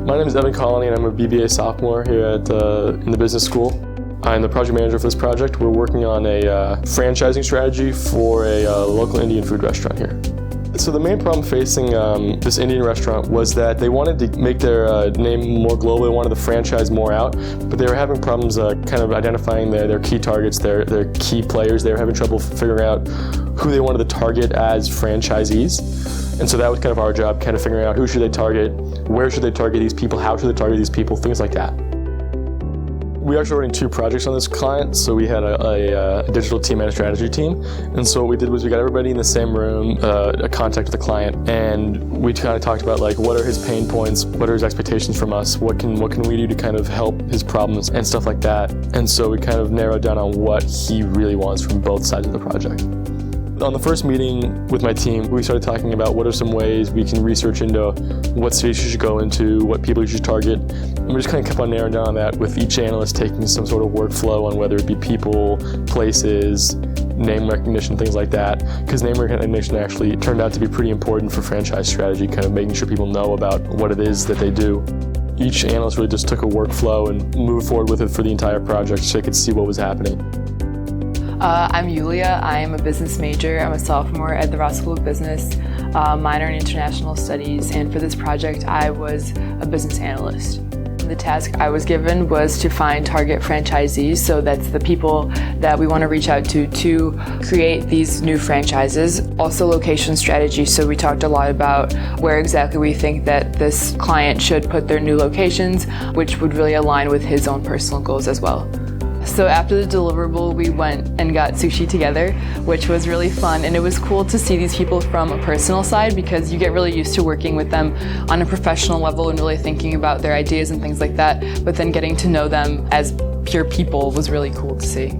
My name is Evan Colony and I'm a BBA sophomore here in the business school. I'm the project manager for this project. We're working on a franchising strategy for a local Indian food restaurant here. So the main problem facing this Indian restaurant was that they wanted to make their name more global. They wanted to franchise more out, but they were having problems kind of identifying their key targets, their key players. They were having trouble figuring out who they wanted to target as franchisees. And so that was kind of our job, kind of figuring out who should they target, where should they target these people, how should they target these people, things like that. We are actually running two projects on this client, so we had a digital team and a strategy team. And so what we did was we got everybody in the same room, a contact with the client, and we kind of talked about like what are his pain points, what are his expectations from us, what can we do to kind of help his problems and stuff like that. And so we kind of narrowed down on what he really wants from both sides of the project. On the first meeting with my team, we started talking about what are some ways we can research into what states you should go into, what people you should target. And we just kind of kept on narrowing down on that with each analyst taking some sort of workflow on whether it be people, places, name recognition, things like that. Because name recognition actually turned out to be pretty important for franchise strategy, kind of making sure people know about what it is that they do. Each analyst really just took a workflow and moved forward with it for the entire project so they could see what was happening. I'm Yulia. I am a business major. I'm a sophomore at the Ross School of Business, minor in international studies, and for this project I was a business analyst. The task I was given was to find target franchisees, so that's the people that we want to reach out to create these new franchises. Also location strategy, so we talked a lot about where exactly we think that this client should put their new locations, which would really align with his own personal goals as well. So after the deliverable, we went and got sushi together, which was really fun, and it was cool to see these people from a personal side because you get really used to working with them on a professional level and really thinking about their ideas and things like that, but then getting to know them as pure people was really cool to see.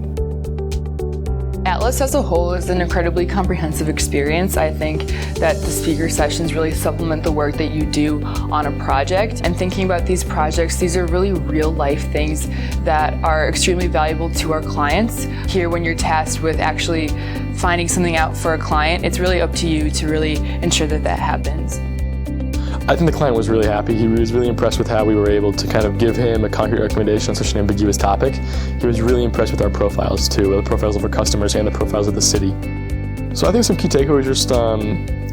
Atlas as a whole is an incredibly comprehensive experience. I think that the speaker sessions really supplement the work that you do on a project. And thinking about these projects, these are really real life things that are extremely valuable to our clients. Here, when you're tasked with actually finding something out for a client, it's really up to you to really ensure that that happens. I think the client was really happy. He was really impressed with how we were able to kind of give him a concrete recommendation on such an ambiguous topic. He was really impressed with our profiles too, the profiles of our customers and the profiles of the city. So I think some key takeaways are just,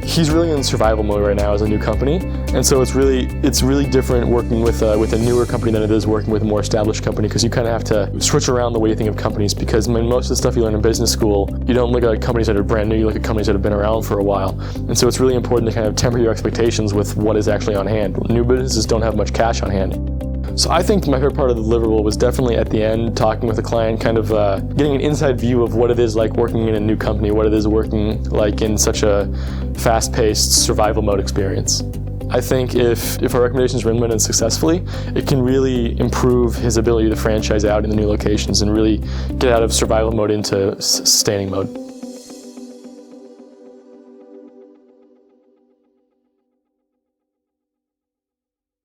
he's really in survival mode right now as a new company, and so it's really different working with a newer company than it is working with a more established company, because you kind of have to switch around the way you think of companies, because most of the stuff you learn in business school, you don't look at companies that are brand new, you look at companies that have been around for a while. And so it's really important to kind of temper your expectations with what is actually on hand. New businesses don't have much cash on hand. So I think my favorite part of the deliverable was definitely at the end, talking with the client, kind of getting an inside view of what it is like working in a new company, what it is working like in such a fast-paced survival mode experience. I think if our recommendations are implemented successfully, it can really improve his ability to franchise out in the new locations and really get out of survival mode into sustaining mode.